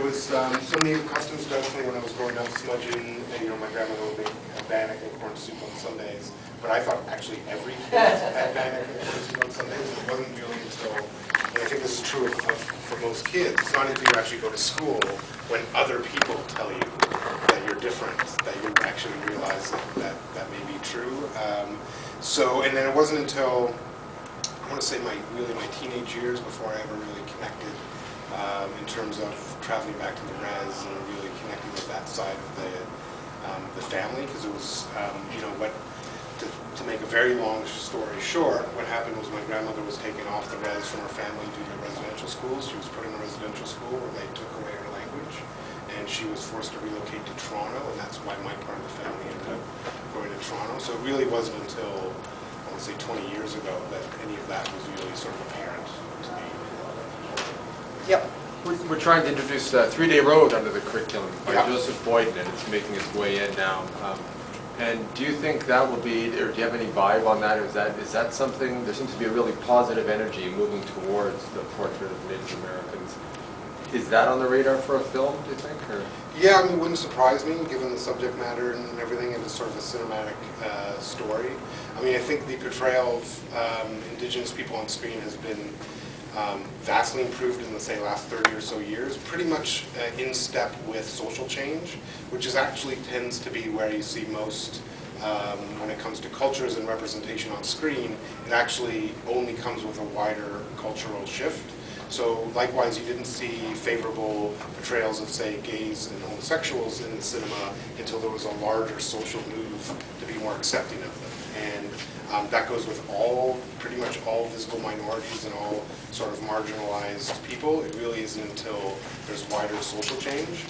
was some native customs definitely when I was growing up, smudging, and, you know, my grandmother would make bannock and corn soup on Sundays. But I thought actually every kid had bannock and corn soup on Sundays. It wasn't really until, and I think this is true for most kids, it's not until you actually go to school when other people tell you that you're different, that you actually realize that may be true. And then it wasn't until, I want to say really my teenage years before I ever really connected in terms of traveling back to the res and really connecting with that side of the family, because it was, you know, to make a very long story short, what happened was my grandmother was taken off the res from her family due to residential schools. She was put in a residential school where they took away her language, and she was forced to relocate to Toronto, and that's why my part of the family ended up going to Toronto. So it really wasn't until, I would say 20 years ago, that any of that was really sort of apparent to me. Yep. We're trying to introduce 3-Day Road under the curriculum by Yep. Joseph Boyden, and it's making its way in now. And do you think that will be, or do you have any vibe on that? Or is that something, there seems to be a really positive energy moving towards the portrait of Native Americans. Is that on the radar for a film, do you think? Or? Yeah, I mean, it wouldn't surprise me, given the subject matter and everything, and it's sort of a cinematic story. I mean, I think the portrayal of Indigenous people on screen has been vastly improved in the, say, last 30 or so years, pretty much in step with social change, which is actually tends to be where you see most, when it comes to cultures and representation on screen, it actually only comes with a wider cultural shift. So likewise, you didn't see favorable portrayals of, say, gays and homosexuals in the cinema until there was a larger social move to be more accepting of them. And that goes with pretty much all visible minorities and all sort of marginalized people. It really isn't until there's wider social change,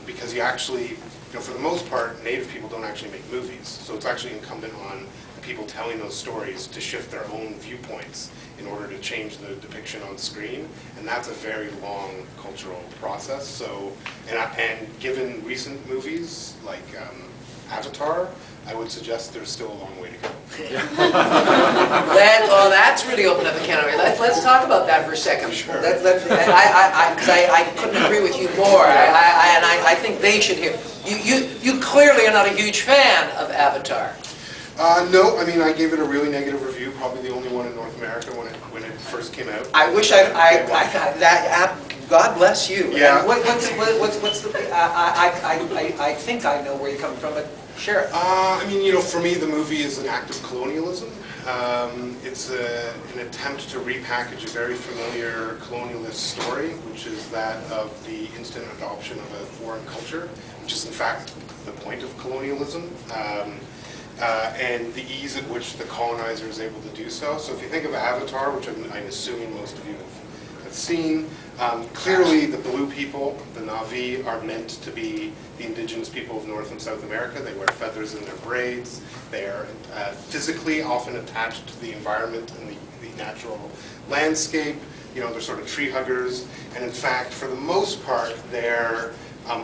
because you actually, you know, for the most part, Native people don't actually make movies. So it's actually incumbent on the people telling those stories to shift their own viewpoints in order to change the depiction on screen, and that's a very long cultural process. So, and given recent movies like Avatar, I would suggest there's still a long way to go. Well, that's really opened up a can of worms. Let's talk about that for a second. Sure. Because I couldn't agree with you more, and I think they should hear. You clearly are not a huge fan of Avatar. No, I mean, I gave it a really negative review, probably the only one in North America when it first came out. I wish God bless you. Yeah. What's the? I think I know where you're coming from, but share it. I mean, you know, for me, the movie is an act of colonialism. It's an attempt to repackage a very familiar colonialist story, which is that of the instant adoption of a foreign culture, which is in fact the point of colonialism. And the ease at which the colonizer is able to do so. So if you think of Avatar, which I'm assuming most of you have seen, clearly the blue people, the Na'vi, are meant to be the indigenous people of North and South America. They wear feathers in their braids. They are physically often attached to the environment and the natural landscape. You know, they're sort of tree huggers. And in fact, for the most part, they're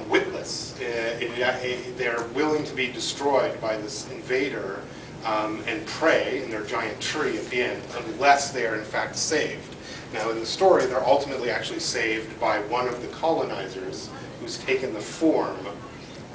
witless. They're willing to be destroyed by this invader and prey in their giant tree at the end, unless they are in fact saved. Now in the story, they're ultimately actually saved by one of the colonizers who's taken the form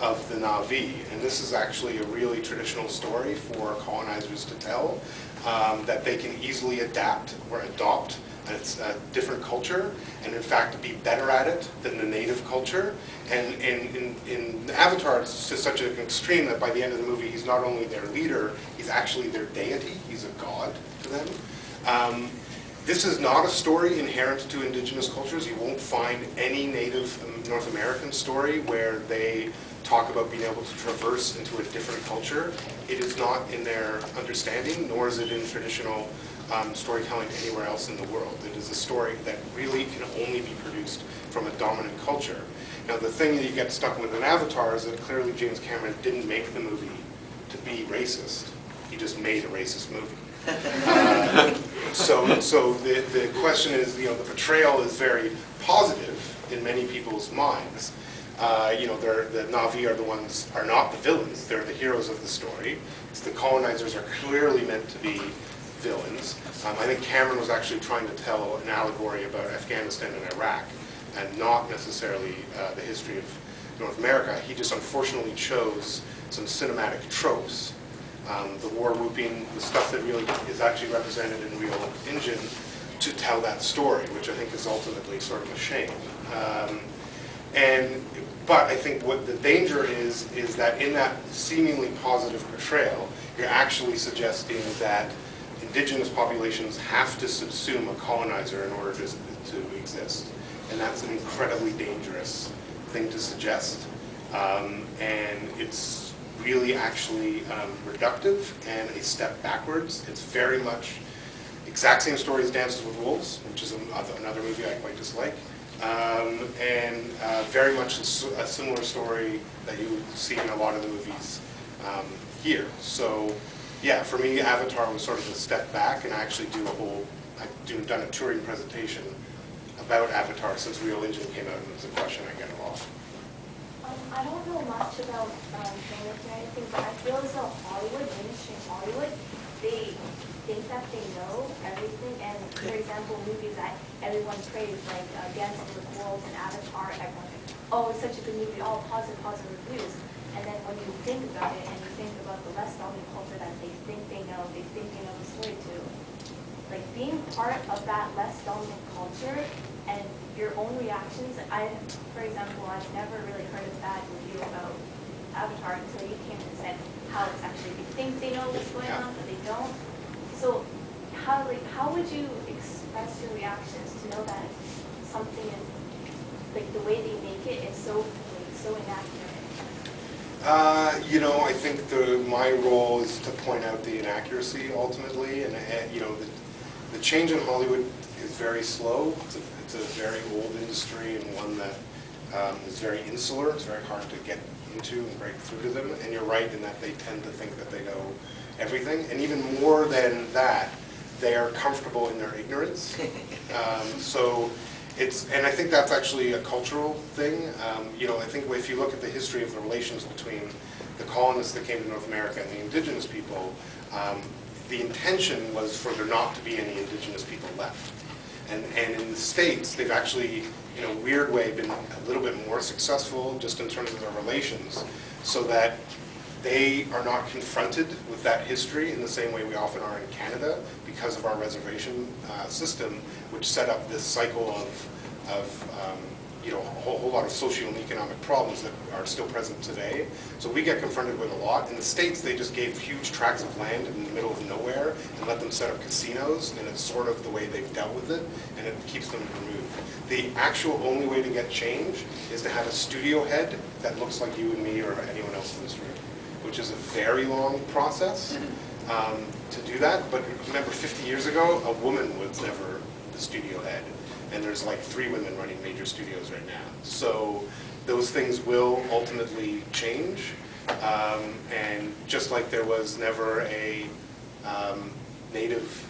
of the Na'vi. And this is actually a really traditional story for colonizers to tell, that they can easily adapt or adopt a different culture, and in fact be better at it than the native culture. And in Avatar, it's to such an extreme that by the end of the movie, he's not only their leader, he's actually their deity. He's a god to them. This is not a story inherent to indigenous cultures. You won't find any native North American story where they talk about being able to traverse into a different culture. It is not in their understanding, nor is it in traditional storytelling anywhere else in the world. It is a story that really can only be produced from a dominant culture. Now the thing that you get stuck with in Avatar is that clearly James Cameron didn't make the movie to be racist. He just made a racist movie. So the question is, you know, the portrayal is very positive in many people's minds. You know, the Na'vi are not the villains. They're the heroes of the story. The colonizers are clearly meant to be villains. I think Cameron was actually trying to tell an allegory about Afghanistan and Iraq, and not necessarily the history of North America. He just unfortunately chose some cinematic tropes, the war whooping, the stuff that really is actually represented in Real Injun, to tell that story, which I think is ultimately sort of a shame. But I think what the danger is that in that seemingly positive portrayal, you're actually suggesting that indigenous populations have to subsume a colonizer in order to exist. And that's an incredibly dangerous thing to suggest. And it's really actually reductive and a step backwards. It's very much exact same story as Dances with Wolves, which is another movie I quite dislike. And very much a similar story that you would see in a lot of the movies here. So yeah, for me, Avatar was sort of a step back, and I actually I've done a touring presentation about Avatar since Real Injun came out, and it's a question I get a lot. I don't know much about filmmaking or anything, but I feel as though Hollywood, mainstream Hollywood, they think that they know everything, and for example, movies that everyone praised, like Dancing with Wolves and Avatar, everyone's like, oh, it's such a good movie, all positive reviews. And then when you think about it, and you think about the less dominant culture that they think they know the story to, like being part of that less dominant culture and your own reactions. For example, I've never really heard a bad review about Avatar until you came and said how it's actually they think they know what's going on, but they don't. So how would you express your reactions to know that something is like the way they make it is so inaccurate? I think my role is to point out the inaccuracy ultimately, and the change in Hollywood is very slow. It's a very old industry, and one that is very insular. It's very hard to get into and break through to them. And you're right in that they tend to think that they know everything, and even more than that, they are comfortable in their ignorance. And I think that's actually a cultural thing. I think if you look at the history of the relations between the colonists that came to North America and the indigenous people, the intention was for there not to be any indigenous people left. And in the States, they've actually, in a weird way, been a little bit more successful just in terms of their relations, so that they are not confronted with that history in the same way we often are in Canada because of our reservation system, which set up this cycle of a whole lot of social and economic problems that are still present today. So we get confronted with a lot. In the States, they just gave huge tracts of land in the middle of nowhere and let them set up casinos, and it's sort of the way they've dealt with it, and it keeps them removed. The actual only way to get change is to have a studio head that looks like you and me or anyone else in this room, which is a very long process to do that. But remember, 50 years ago, a woman was never the studio head. And there's like 3 women running major studios right now. So those things will ultimately change. And just like there was never a native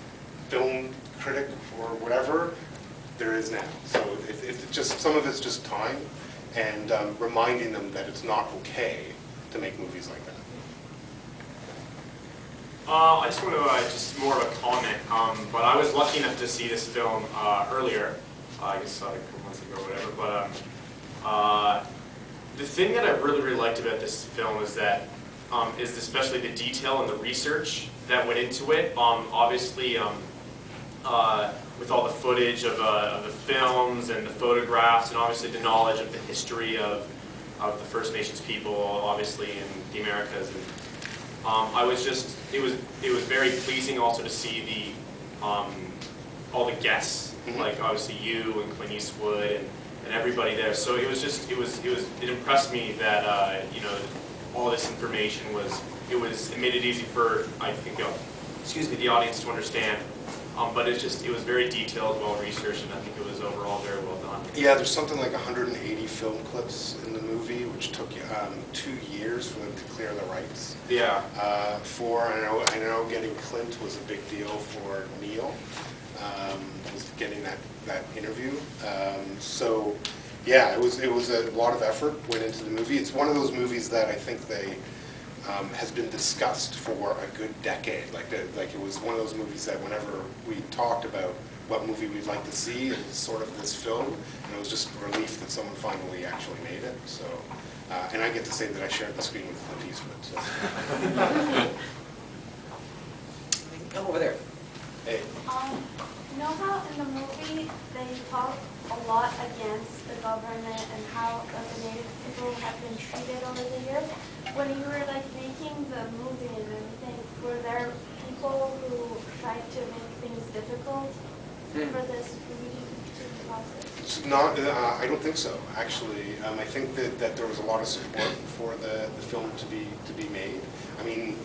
film critic or whatever, there is now. So it's just, some of it's just time and reminding them that it's not okay to make movies like that. I just want to, just more of a comment, but I was lucky enough to see this film earlier, I guess like a couple months ago or whatever, but the thing that I really liked about this film is that, is especially the detail and the research that went into it. Obviously, with all the footage of the films and the photographs, and obviously the knowledge of the history of the First Nations people, obviously in the Americas. And, I was just, it was very pleasing also to see the all the guests, like obviously you and Clint Eastwood and everybody there. So it was just, it impressed me that all this information it made it easy for, I think, the audience to understand. But it was very detailed, well researched, and I think it was overall very well done. Yeah, there's something like 180 film clips in the movie, which took 2 years for them to clear the rights. Yeah. I know getting Clint was a big deal for Neil, was getting that interview. So yeah, it was a lot of effort went into the movie. It's one of those movies that I think has been discussed for a good decade. Like it was one of those movies that whenever we talked about what movie we'd like to see. It was sort of this film, and it was just a relief that someone finally actually made it. So, and I get to say that I shared the screen with Clint Eastwood. So. Come over there. Hey. You know how in the movie they talk a lot against the government and how the Native people have been treated over the years? When you were like making the movie and everything, were there people who tried to make things difficult for this reading process? It's not. I don't think so. Actually, I think that there was a lot of support for the film to be made. I mean,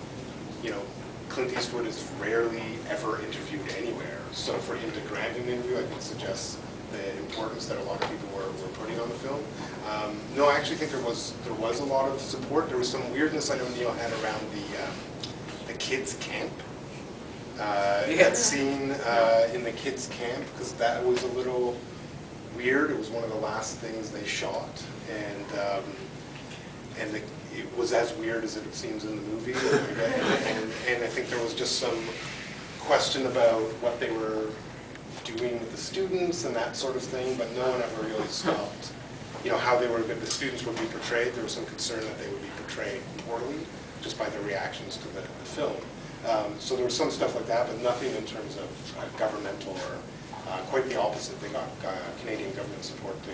you know, Clint Eastwood is rarely ever interviewed anywhere, so for him to grant an interview, I think suggests the importance that a lot of people were putting on the film. No, I actually think there was a lot of support. There was some weirdness I know Neil had around the kids' camp. That scene in the kids' camp, because that was a little weird. It was one of the last things they shot, and it was as weird as it seems in the movie. And I think there was just some question about what they were doing with the students and that sort of thing, but no one ever really stopped. You know, how the students would be portrayed. There was some concern that they would be portrayed poorly just by their reactions to the film. So there was some stuff like that, but nothing in terms of governmental or quite the opposite. They got Canadian government support to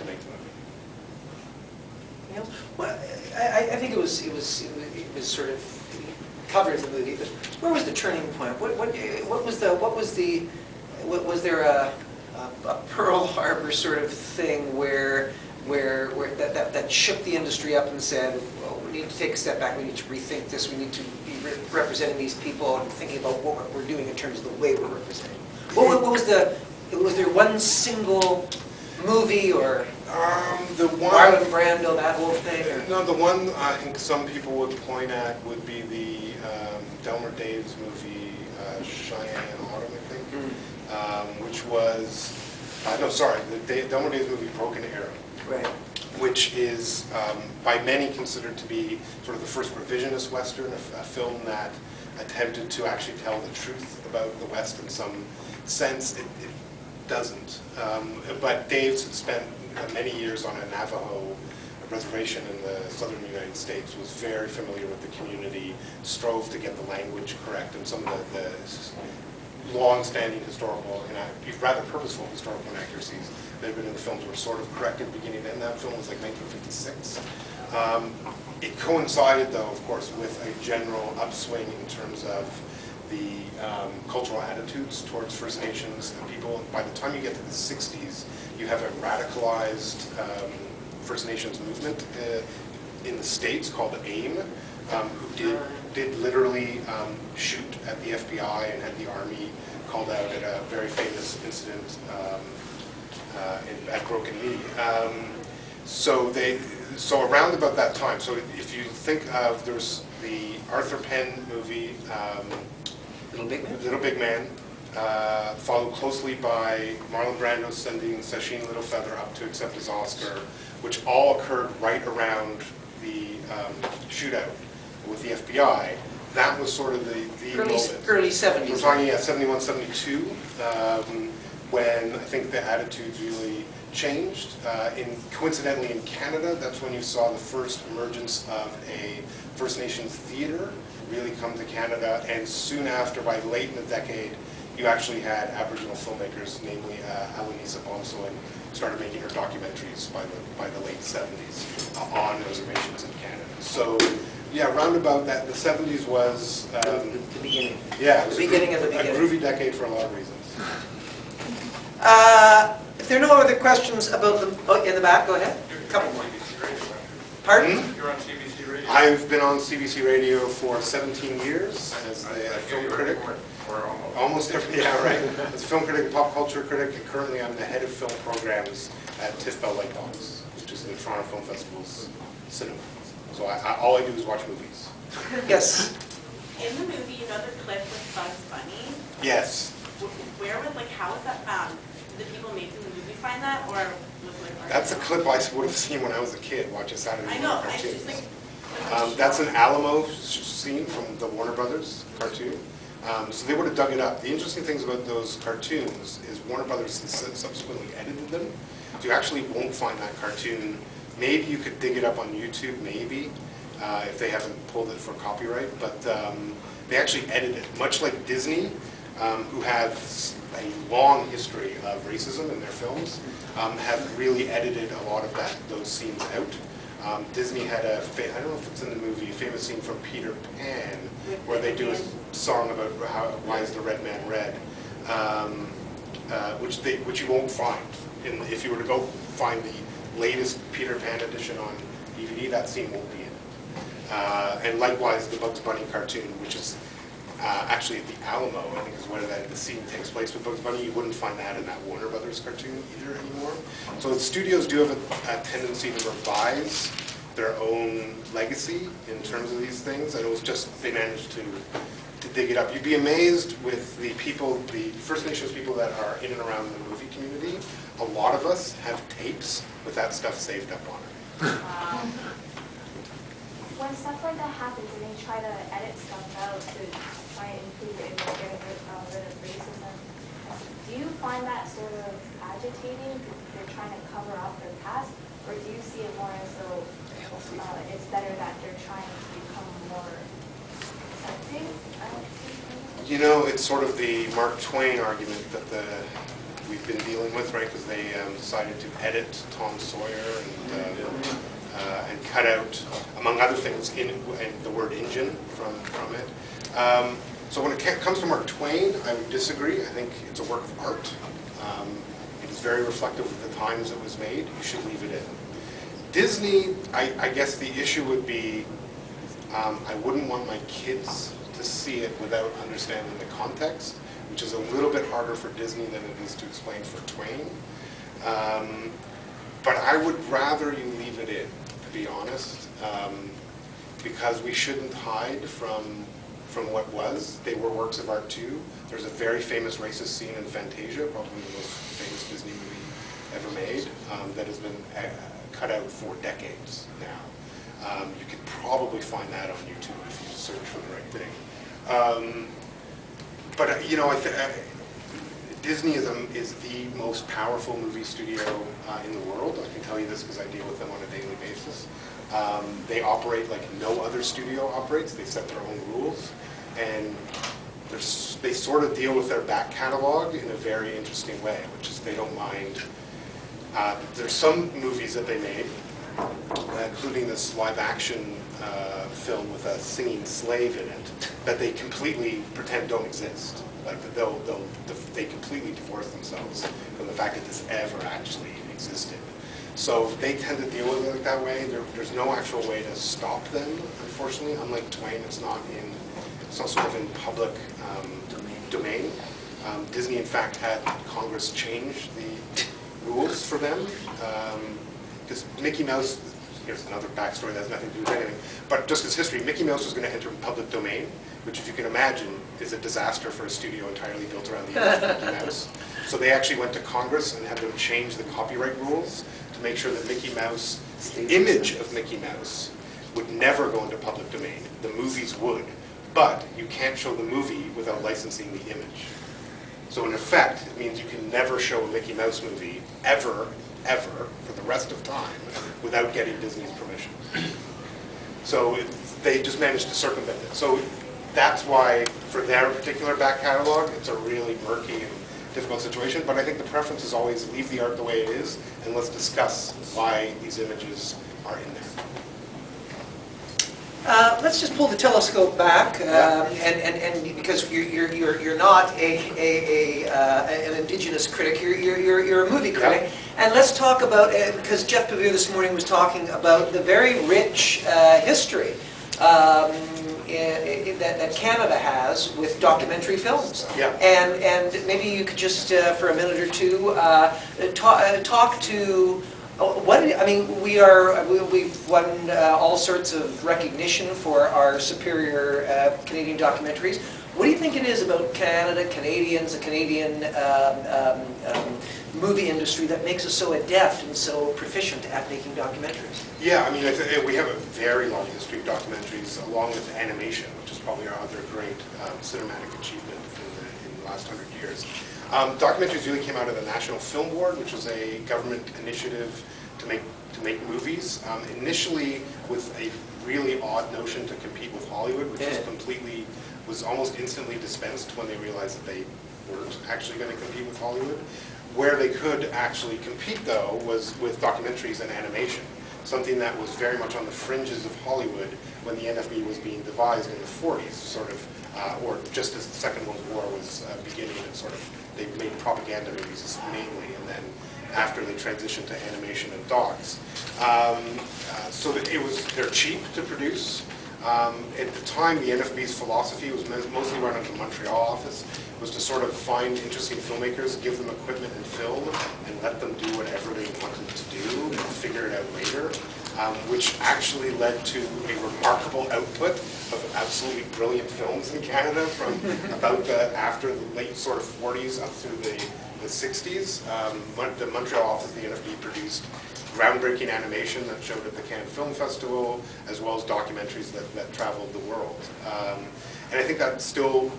make the movie. Well, I think it was sort of covered in the movie, but where was the turning point? Was there a Pearl Harbor sort of thing where that shook the industry up and said, well, we need to take a step back, we need to rethink this, we need to be representing these people and thinking about what we're doing in terms of the way we're representing? Was there one single movie or Marlon Brando, that whole thing? Or? No, the one I think some people would point at would be the Delmer Daves movie, Cheyenne Autumn, I think, which was, no, sorry, the Delmer Daves movie, Broken Arrow, right, which is by many considered to be sort of the first revisionist Western, a film that attempted to actually tell the truth about the West in some sense. It doesn't. But Daves had spent many years on a Navajo reservation in the southern United States, was very familiar with the community, strove to get the language correct, and some of the long-standing historical and rather purposeful historical inaccuracies that have been in the films were sort of corrected beginning to end. That film was like 1956. It coincided, though, of course, with a general upswing in terms of the cultural attitudes towards First Nations people. By the time you get to the 60s, you have a radicalized First Nations movement in the States called AIM, who did literally shoot at the FBI and had the Army called out at a very famous incident at Broken Knee. So around about that time, so if you think of, there's the Arthur Penn movie, Little Big Man, followed closely by Marlon Brando sending Sacheen Littlefeather up to accept his Oscar, which all occurred right around the shootout with the FBI. That was sort of the moment. Early 70s. We're talking, 71, 72, when I think the attitudes really changed. Coincidentally, in Canada, that's when you saw the first emergence of a First Nations theater really come to Canada, and soon after, by late in the decade, you actually had Aboriginal filmmakers, namely Alanisa Bomsoin, started making her documentaries by the late 70s on reservations in Canada. So, yeah, round about that, the 70s was the beginning. Yeah, it was the beginning of the beginning. A groovy decade for a lot of reasons. If there are no other questions about the in the back, go ahead. A couple more. Pardon? You're on CBC Radio. I've been on CBC Radio for 17 years as a film critic. Almost every, yeah, right. As a film critic, pop culture critic, and currently I'm the head of film programs at TIFF Bell Lightbox, which is the Toronto Film Festival's cinema. So all I do is watch movies. Yes. In the movie, you know the clip with Bugs Bunny? Yes. Where was, like, how was that found? Did the people making the movie find that, or was it like... That's a clip I would have seen when I was a kid, watching Saturday morning I know, cartoons. I just like... That's an Alamo scene from the Warner Brothers cartoon. So they would have dug it up. The interesting things about those cartoons is Warner Brothers subsequently edited them. So you actually won't find that cartoon. Maybe you could dig it up on YouTube, maybe, if they haven't pulled it for copyright. But they actually edited it, much like Disney, who have a long history of racism in their films, have really edited a lot of those scenes out. Disney had I don't know if it's in the movie, a famous scene from Peter Pan, where they do a song about why is the red man red, which you won't find. If you were to go find the latest Peter Pan edition on DVD, that scene won't be in it. And likewise, the Bugs Bunny cartoon, which is actually at the Alamo, I think is where the scene takes place with Bugs Bunny. You wouldn't find that in that Warner Brothers cartoon either anymore. So the studios do have a tendency to revise their own legacy in terms of these things, and it was just, they managed to dig it up. You'd be amazed with the people, the First Nations people that are in and around the movie community. A lot of us have tapes with that stuff saved up on it. When stuff like that happens and they try to edit stuff out to try and improve it and get rid of racism, do you find that sort of agitating? They're trying to cover up their past, or do you see it more as though it's better that they're trying to become more accepting? You know, it's sort of the Mark Twain argument that we've been dealing with, right? Because they decided to edit Tom Sawyer and cut out, among other things, the word Injun from it. So when it comes to Mark Twain, I would disagree. I think it's a work of art. It is very reflective of the times it was made. You should leave it in. Disney, I guess the issue would be, I wouldn't want my kids to see it without understanding the context, which is a little bit harder for Disney than it is to explain for Twain. But I would rather you leave it in, to be honest, because we shouldn't hide from what was. They were works of art too. There's a very famous racist scene in Fantasia, probably the most famous Disney movie ever made, that has been cut out for decades now. You could probably find that on YouTube if you search for the right thing. But you know, Disney is the most powerful movie studio in the world. I can tell you this because I deal with them on a daily basis. They operate like no other studio operates. They set their own rules, and they sort of deal with their back catalog in a very interesting way, which is they don't mind. There's some movies that they made, including this live-action film with a singing slave in it, that they completely pretend don't exist. Like they completely divorce themselves from the fact that this ever actually existed. So they tend to deal with it like that way. There's no actual way to stop them, unfortunately. Unlike Twain, it's not sort of in public domain. Disney, in fact, had Congress change the rules for them, because Mickey Mouse, here's another backstory that has nothing to do with anything, but just as history, Mickey Mouse was going to enter public domain, which, if you can imagine, is a disaster for a studio entirely built around the image of Mickey Mouse. So they actually went to Congress and had them change the copyright rules to make sure that Mickey Mouse, the image of Mickey Mouse, would never go into public domain. The movies would, but you can't show the movie without licensing the image. So in effect, it means you can never show a Mickey Mouse movie ever, for the rest of time, without getting Disney's permission. So they just managed to circumvent it. So that's why, for their particular back catalog, it's a really murky and difficult situation. But I think the preference is always leave the art the way it is, and let's discuss why these images are in there. Let's just pull the telescope back, and because you're not an indigenous critic, you're a movie critic, and let's talk about, because Jeff Pavir this morning was talking about the very rich history that Canada has with documentary films. Yeah. And maybe you could just, for a minute or two, talk to. We've won all sorts of recognition for our superior Canadian documentaries. What do you think it is about Canada, Canadians, the Canadian movie industry that makes us so adept and so proficient at making documentaries? Yeah, I mean, we have a very long history of documentaries, along with animation, which is probably our other great cinematic achievement in the last 100 years. Documentaries really came out of the National Film Board, which was a government initiative to make movies, initially with a really odd notion to compete with Hollywood, which was almost instantly dispensed when they realized that they weren't actually going to compete with Hollywood. Where they could actually compete, though, was with documentaries and animation, something that was very much on the fringes of Hollywood when the NFB was being devised in the 40s, sort of, or just as the Second World War was beginning, and sort of they made propaganda movies mainly, and then after they transitioned to animation and docs. So that they're cheap to produce. At the time, the NFB's philosophy was mostly run out of the Montreal office, was to sort of find interesting filmmakers, give them equipment and film, and let them do whatever they wanted to do and figure it out later, which actually led to a remarkable output of absolutely brilliant films in Canada from about after the late sort of 40s up through the 60s. The Montreal office of the NFB produced groundbreaking animation that showed at the Cannes Film Festival, as well as documentaries that traveled the world. And I think that still,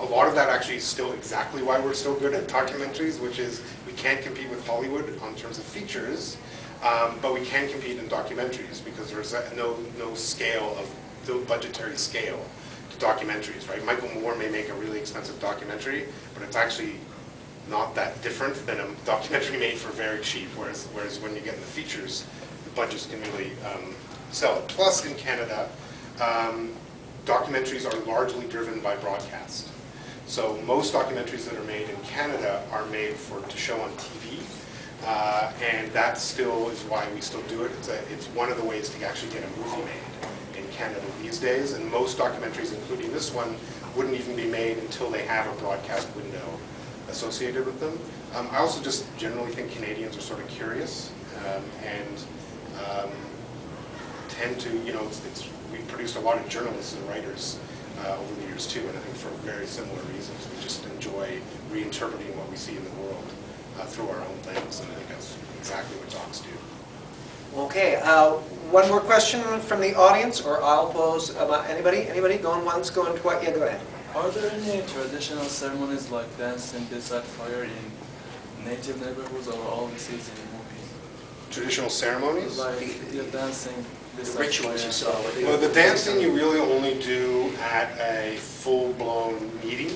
a lot of that actually is still exactly why we're so good at documentaries, which is we can't compete with Hollywood in terms of features, but we can compete in documentaries because there's no scale of, no budgetary scale to documentaries, right? Michael Moore may make a really expensive documentary, but it's actually not that different than a documentary made for very cheap, whereas when you get in the features, the budgets can really sell it. Plus, in Canada, documentaries are largely driven by broadcast. So most documentaries that are made in Canada are made to show on TV, and that still is why we still do it. It's one of the ways to actually get a movie made in Canada these days, and most documentaries, including this one, wouldn't even be made until they have a broadcast window associated with them. I also just generally think Canadians are sort of curious and tend to, we've produced a lot of journalists and writers over the years too, and I think for very similar reasons. We just enjoy reinterpreting what we see in the world through our own lens, and I think that's exactly what docs do. Okay, one more question from the audience, or I'll pose. Anybody going once, going twice? Yeah, go ahead. Are there any traditional ceremonies like dancing beside fire in native neighborhoods, or all we see in movies? Traditional ceremonies? Like dancing beside The rituals fire. you saw. Well, the dancing you really only do at a full-blown meeting.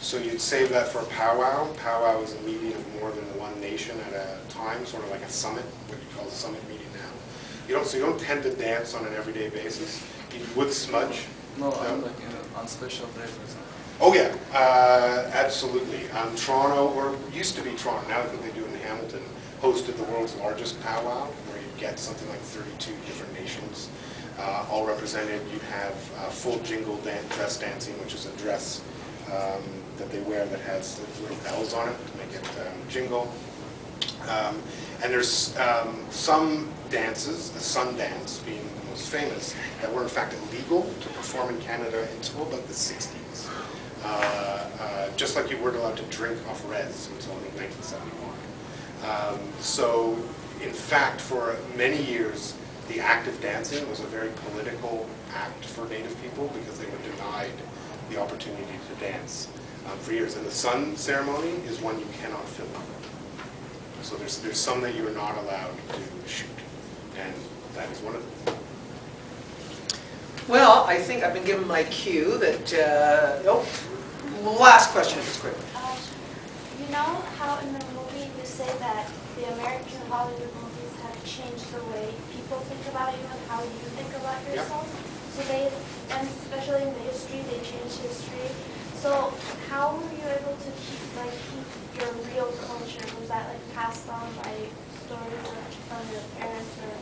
So you'd save that for a powwow. Powwow is a meeting of more than one nation at a time, sort of like a summit, what you call a summit meeting now. So you don't tend to dance on an everyday basis. You would smudge. No, I'm like on special days or something. Oh yeah, absolutely. Toronto, or used to be Toronto, now I think they do it in Hamilton, hosted the world's largest powwow, where you'd get something like 32 different nations, all represented. You'd have full jingle dress dancing, which is a dress that they wear that has little bells on it to make it jingle. And there's some dances, the sun dance being the most famous, that were in fact illegal to perform in Canada until about the 60s. Just like you weren't allowed to drink off res until I think 1971. So in fact, for many years, the act of dancing was a very political act for Native people because they were denied the opportunity to dance for years. And the sun ceremony is one you cannot film. So there's some that you're not allowed to shoot, and that is one of them. Well, I think I've been given my cue that, last question, if it's quick. You know how in the movie you say that the American Hollywood movies have changed the way people think about you and how you think about yourself? Yep. So and especially in the history, they changed history. So how were you able to keep your real culture? Was that passed on by stories from your parents or?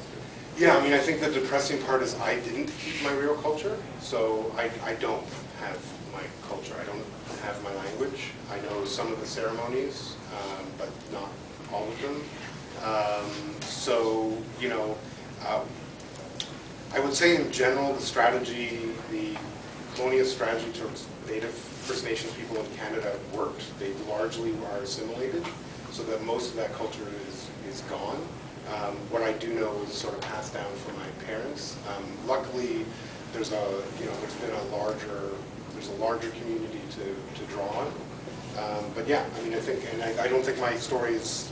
Yeah, I mean, I think the depressing part is I didn't keep my real culture, so I don't have my culture. I don't have my language. I know some of the ceremonies, but not all of them. So, I would say in general, the strategy, the colonial strategy towards Native First Nations people in Canada worked. They largely are assimilated, so that most of that culture is gone. What I do know is sort of passed down from my parents. Luckily, there's been a larger community to draw on. But yeah, I mean, I think, and I don't think my story is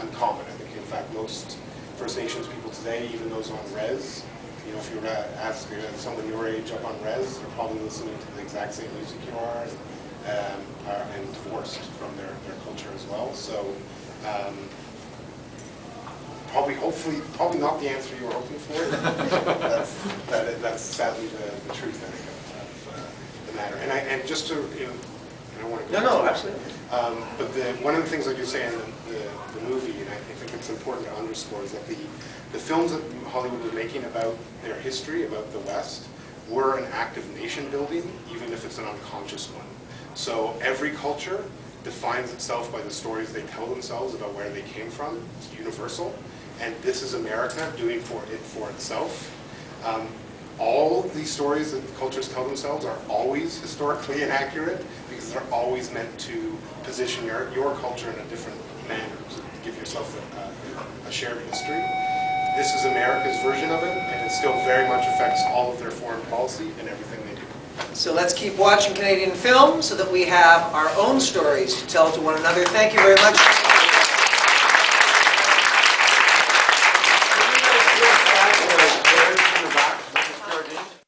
uncommon. I think, in fact, most First Nations people today, even those on res, you know, if you were to ask someone your age up on res, they're probably listening to the exact same music you are, and divorced from their culture as well. So probably not the answer you were hoping for. That's sadly the truth, I think, of the matter. And just to, you know, I don't want to go No, absolutely. but one of the things I do say in the movie, and I think it's important to underscore, is that the films that Hollywood was making about their history, about the West, were an act of nation building, even if it's an unconscious one. So every culture defines itself by the stories they tell themselves about where they came from. It's universal. And this is America doing it for itself. All these stories that cultures tell themselves are always historically inaccurate, because they're always meant to position your culture in a different manner, to give yourself a shared history. This is America's version of it, and it still very much affects all of their foreign policy and everything they do. So let's keep watching Canadian film so that we have our own stories to tell to one another. Thank you very much.